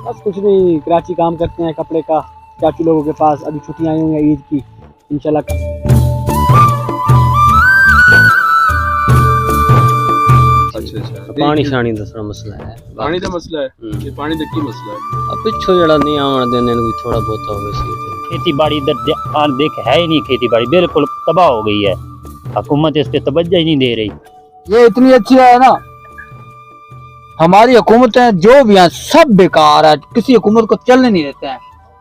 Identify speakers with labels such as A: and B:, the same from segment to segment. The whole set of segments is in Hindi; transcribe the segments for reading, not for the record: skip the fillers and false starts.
A: बस कुछ नहीं, कराची काम करते हैं कपड़े का, चाचू लोगों के पास। अभी छुट्टियां आई हुई हैं ईद की, इंशाल्लाह।
B: अच्छा
C: पानी शानी दा थोड़ा मसला है।
B: पानी का मसला है। ये पानी का की मसला है?
C: अब पिछो जड़ा नहीं आवन देने कोई थोड़ा बहुत होवे सी।
D: खेती बाड़ी इधर आन देख है ही नहीं, खेती बाड़ी बिल्कुल तबाह हो गई है। हुकूमत इस पे तवज्जो ही नहीं दे रही।
E: ये इतनी अच्छी है ना, हमारी हुकूमतें जो भी हैं सब बेकार है, किसी हुकूमत को चलने नहीं देते हैं।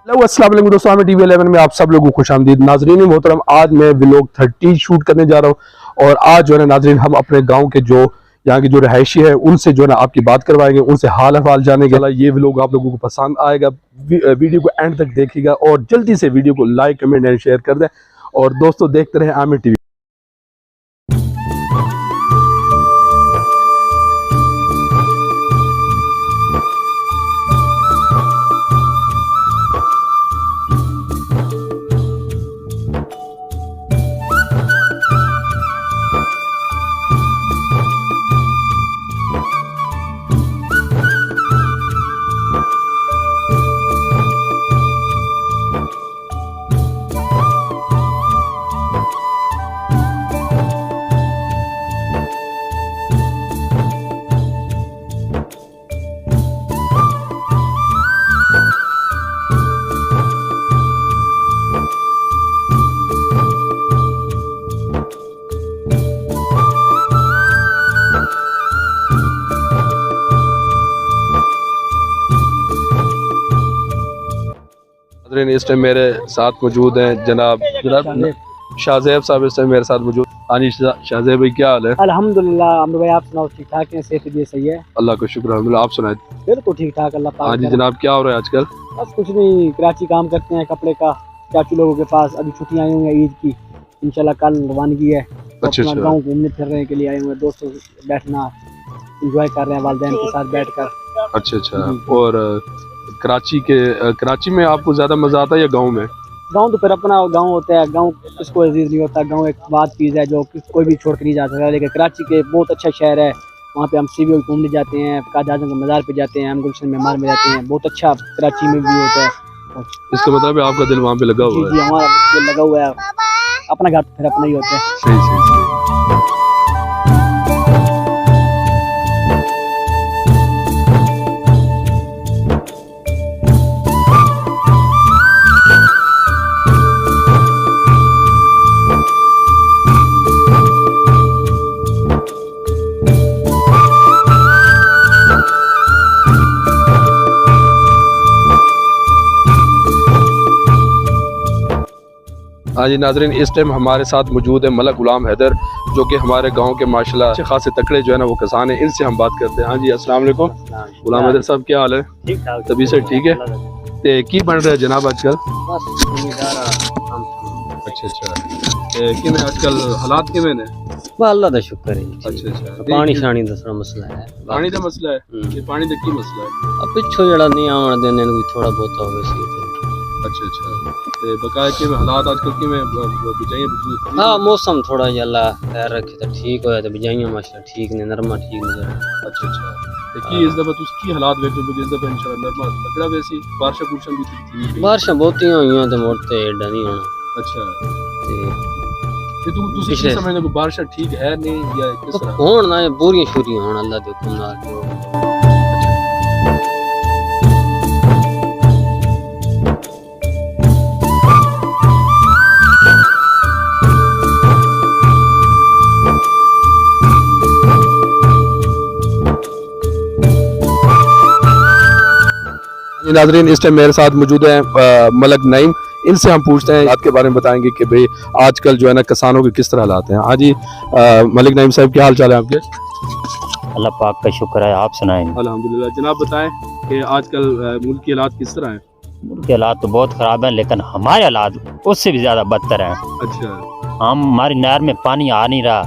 B: अस्सलाम वालेकुम दोस्तों, हमें टीवी 11 में आप सब लोगों को खुशामदीद। नाजरीन मोहतरम, आज मैं व्लॉग 30 शूट करने जा रहा हूँ और आज जो है ना नाजरीन, हम अपने गांव के जो यहाँ के जो रहायशी है उनसे जो है ना आपकी बात करवाएंगे, उनसे हाल अहवाल जानेंगे। ये व्लॉग आप लोगों को पसंद आएगा, वीडियो को एंड तक देखिएगा और जल्दी से वीडियो को लाइक कमेंट एंड शेयर कर दें। और दोस्तों देखते रहे आमिर टीवी। इस टाइम मेरे साथ मौजूद हैं जनाब शाहजेब साहब। इस टाइम मेरे साथ मौजूद। हाँ जी शाहजेब भाई, क्या हाल है?
A: अल्हम्दुलिल्लाह आमिर भाई, आप सुनाओ? ठीक ठाक हैं, सेहत भी सही है?
B: अल्लाह का शुक्र है। आप सुनाए?
A: बिल्कुल ठीक ठाक, अल्लाह पाक।
B: हाँ जी जनाब, क्या हो रहा है आजकल?
A: बस कुछ नहीं, कराची काम करते हैं कपड़े का, चाचू लोगों के पास। अभी छुट्टियां आई हुई हैं ईद की, इंशाल्लाह कल रवानगी है।
B: अच्छा
A: अपना गाँव घूमने फिरने के लिए आए हुए हैं, दोस्तों से बैठना इंजॉय कर रहे हैं वालिदैन के साथ बैठ कर।
B: अच्छा। और कराची में आपको ज्यादा मजा आता है या गाँव में?
A: गाँव तो फिर अपना गाँव होता है, गाँव किसको अजीज नहीं होता। गाँव एक बात चीज़ है जो कोई भी छोड़ कर नहीं जा सकता। लेकिन कराची के बहुत अच्छा शहर है, वहाँ पे हम सीवी घूमने जाते हैं, काज़ आज़म के मज़ार पे जाते हैं, हम गुलशन मेहमान में जाते हैं। बहुत अच्छा कराची में भी होता है।
B: इसका मतलब है आपका दिल वहाँ पे लगा हुआ है?
A: जी, हमारा दिल लगा हुआ है। अपना घर फिर अपना ही होता है।
B: सही। हाँ जी नाजरीन, इस टाइम हमारे साथ मौजूद है मलक गुलाम हैदर, जो कि हमारे गांव के माशाल्लाह अच्छे खासे तकड़े जो है ना वो किसान है। इनसे हम बात करते हैं। हाँ जी अस्सलाम वालेकुम गुलाम हैदर साहब, क्या हाल है?
A: ठीक ठाक,
B: तभी से ठीक है। ते की बन रहा है जनाब आजकल? अच्छा। किमें आजकल हालात किमें ने?
C: अल्लाह दा शुक्र है।
B: अच्छा।
C: पानी शानी दा थोड़ा मसला है।
B: पानी का मसला है। ये पानी का की मसला है?
C: अब पिछो जड़ा नहीं आवन देने कोई थोड़ा बहुत होवे सी।
B: अच्छा। बकाया के हालात आजकल के में बिजाइयां?
C: हाँ मौसम थोड़ा अल्लाह खैर रखे तो ठीक होया, तो बिजाइयां माशाल्लाह ठीक ने, नरमा ठीक नजर।
B: अच्छा। की इस दफा उसकी हालात वेख लो, इस दफा इंशाल्लाह नरमा तकड़ा वैसी बारिश भी थी।
C: बारिशां बहुती होईयां ते मोड़ते एडा नहीं होना।
B: अच्छा।
C: ते
B: तुसी किस समझदे को बारिश ठीक है नहीं या किस तरह?
C: होण ना पूरी शूरी होण अल्लाह दे हुक्म नाल जो।
B: नाजरीन इस टाइम मेरे साथ मौजूद है मलक नईम। इनसे हम पूछते हैं हालात के बारे में, बताएंगे कि भाई आजकल जो है ना किसानों के किस तरह हालात हैं। हाँ जी मलक नईम साहब, क्या हाल चाल है आपके?
D: अल्लाह पाक का शुक्र है, आप सुनाएं?
B: अल्हम्दुलिल्लाह। जनाब बताएं कि आजकल मुल्क के हालात किस तरह हैं?
D: मुल्क के हालात तो बहुत ख़राब हैं, लेकिन हमारे हालात उससे भी ज़्यादा बदतर हैं।
B: अच्छा।
D: हमारी नहर में पानी आ नहीं रहा,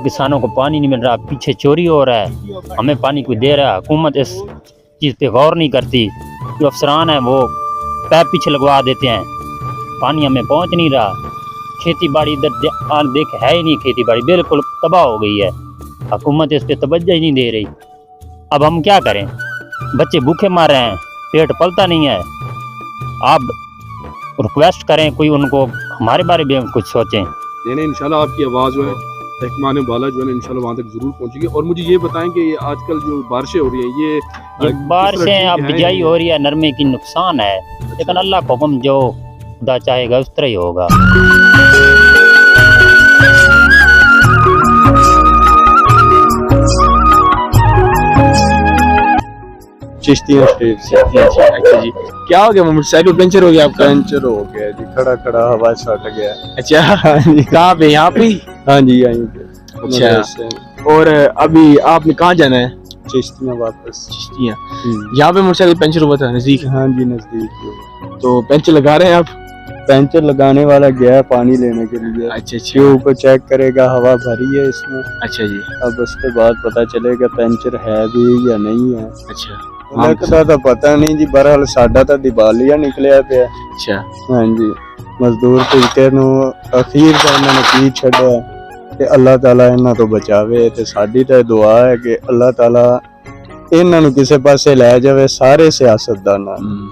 D: किसानों को पानी नहीं मिल रहा, पीछे चोरी हो रहा है, हमें पानी कोई दे रहा है। हुकूमत इस चीज़ पे गौर नहीं करती। जो अफसरान हैं वो पैर पीछे लगवा देते हैं, पानी हमें पहुंच नहीं रहा। खेती बाड़ी इधर देख है ही नहीं, खेती बाड़ी बिल्कुल तबाह हो गई है। हुकूमत इस पे तवज्जो ही नहीं दे रही। अब हम क्या करें? बच्चे भूखे मार रहे हैं, पेट पलता नहीं है। आप रिक्वेस्ट करें कोई उनको हमारे बारे में कुछ सोचें।
B: नहीं इंशाल्लाह आपकी आवाज़ जो है तहकमान वाला जो है ना इंशाल्लाह वहाँ तक ज़रूर पहुँचेगी। और मुझे ये बताएं कि ये आजकल जो बारिशें हो रही हैं ये
D: ये बारिशें अब बिजाई हो रही है, नरमे की नुकसान है, लेकिन अल्लाह का हुक्म जो खुदा चाहेगा उस तरह ही होगा।
F: चिश्तिया स्ट्रीट से।
B: अच्छा जी, क्या हो गया? मोटरसाइकिल पंचर हो गया आपका?
F: पंचर हो गया जी, खड़ा खड़ा हवा सट गया।
B: अच्छा,
F: हाँ जी,
B: कहाँ पे? यहाँ पे?
F: हाँ जी यहीं पे।
B: अच्छा, और अभी आपने कहाँ जाना है?
F: चिश्तिया वापस।
B: चिश्तिया। यहाँ पे मोटरसाइकिल पंचर हुआ था नजदीक?
F: हाँ जी नजदीक ही हुआ।
B: तो पंचर लगा रहे हैं आप?
F: पंचर लगाने वाला गया पानी लेने के लिए।
B: अच्छा
F: ट्यूब को चेक करेगा, हवा भरी है इसमें।
B: अच्छा जी।
F: अब उसके बाद पता चलेगा पंचर है भी या नहीं है।
B: अच्छा
F: लगता तो पता नहीं जी, बहरहाल साडा तो दिवालिया निकलिया पे।
B: अच्छा।
F: हाँ जी, मजदूर तरीके ਨੂੰ ਅਖੀਰ ਦਾ ਇਹਨਾਂ ਨੇ ਕੀ ਛੱਡਿਆ ਤੇ ਅੱਲਾਹ ਤਾਲਾ ਇਹਨਾਂ ਤੋਂ ਬਚਾਵੇ। ਤੇ ਸਾਡੀ ਤਾਂ ਦੁਆ ਹੈ ਕਿ ਅੱਲਾਹ ਤਾਲਾ ਇਹਨਾਂ ਨੂੰ ਕਿਸੇ ਪਾਸੇ ਲੈ ਜਾਵੇ, ਸਾਰੇ ਸਿਆਸਤਦਾਨਾਂ ਨੂੰ।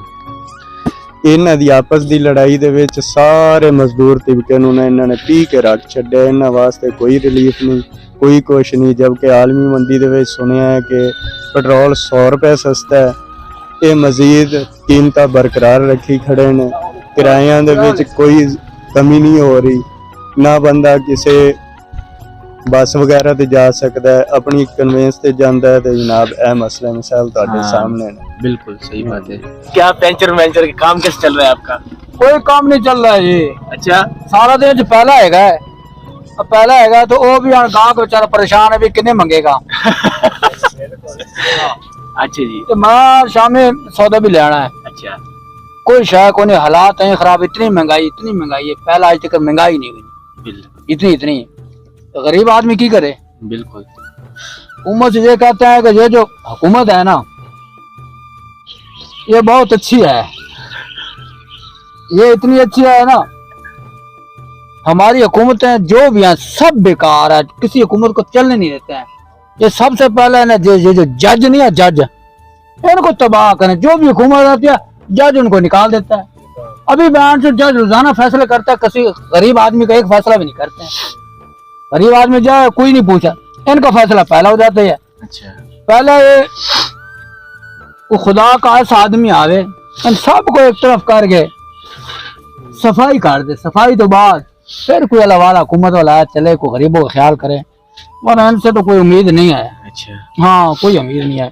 F: ਇਹਨਾਂ ਦੀ ਆਪਸ ਦੀ ਲੜਾਈ ਦੇ ਵਿੱਚ ਸਾਰੇ ਮਜ਼ਦੂਰ ਤਬਕੇ ਨੂੰ ਇਹਨਾਂ ਨੇ ਪੀ ਕੇ ਰੱਖ ਛੱਡਿਆ। ਇਹਨਾਂ ਵਾਸਤੇ ਕੋਈ ਰਿਲੀਫ ਨਹੀਂ, ਕੋਈ ਕੁਛ ਨਹੀਂ। ਜਦਕਿ ਆਲਮੀ ਮੰਡੀ ਦੇ ਵਿੱਚ ਸੁਣਿਆ ਹੈ ਕਿ ਪੈਟਰੋਲ 100 ਰੁਪਏ ਸਸਤਾ ਹੈ, ਇਹ ਮਜ਼ੀਦ ਕੀਮਤਾਂ ਬਰਕਰਾਰ ਰੱਖੀ ਖੜੇ ਨੇ। ਕਿਰਾਇਆਂ ਦੇ ਵਿੱਚ ਕੋਈ ਕਮੀ ਨਹੀਂ ਹੋ ਰਹੀ, ਨਾ ਬੰਦਾ ਕਿਸੇ ਬੱਸ ਵਗੈਰਾ ਤੇ ਜਾ ਸਕਦਾ है, अपनी कन्वेंस ਤੇ ਜਾਂਦਾ है। तो जनाब ਇਹ मसला मिसाल ਤੁਹਾਡੇ सामने है।
B: बिल्कुल सही बात है। क्या पंचर वेंचर का काम कैसे चल रहा है आपका?
E: कोई काम नहीं चल रहा है जी।
B: अच्छा,
E: सारा दिन पहला हैगा तो वो भी हूँ गांव बेचारा परेशान है भी किन्ने मंगेगा।
B: अच्छा जी।
E: तो मैं शामी सौदा भी लेना है।
B: अच्छा,
E: कोई शायद कोई नहीं, हालात है खराब। इतनी महंगाई है, पहला आज तक महंगाई नहीं हुई
B: बिल्कुल
E: इतनी। तो गरीब आदमी की करे?
B: बिल्कुल।
E: हुकूमत से ये कहते हैं कि ये जो हुकूमत है ना ये बहुत अच्छी है, ये इतनी अच्छी है ना। हमारी हुकूमतें जो भी हैं सब बेकार है, किसी हुकूमत को चलने नहीं देते हैं। ये सबसे पहले ना ये जो जज नहीं है, जज इनको तबाह करें। जो भी हुकूमत आती है जज उनको निकाल देता है। अभी बयान से जज रोजाना फैसले करता है, किसी गरीब आदमी का एक फैसला भी नहीं करते हैं। गरीब आदमी जाए कोई नहीं पूछा, इनका फैसला पहला हो जाता है।
B: अच्छा,
E: पहले ये वो खुदा का ऐसा आदमी आवे इन सबको एक तरफ करके सफाई कर दे। सफाई तो बाद फिर कोई अल्लाह वाला हुकूमत वाला चले, कोई गरीबों का ख्याल करे, वरना इनसे तो कोई उम्मीद नहीं है।
B: अच्छा,
E: हाँ कोई उम्मीद नहीं है।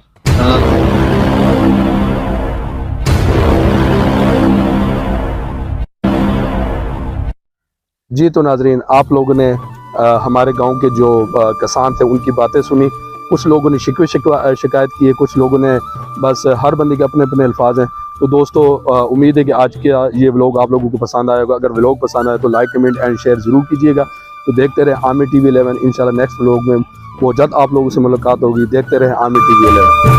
B: जी तो नाजरीन, आप लोगों ने हमारे गांव के जो किसान थे उनकी बातें सुनी। कुछ लोगों ने शिकायत की है, कुछ लोगों ने बस हर बंदे के अपने अपने अल्फाज हैं। तो दोस्तों उम्मीद है कि आज का ये व्लॉग आप लोगों को पसंद आया होगा। अगर व्लॉग पसंद आए तो लाइक कमेंट एंड शेयर ज़रूर कीजिएगा। तो देखते रहे आमिर TV 11। इंशाल्लाह नेक्स्ट व्लॉग में वो जल्द आप लोगों से मुलाकात होगी। देखते रहे आमिर TV 11।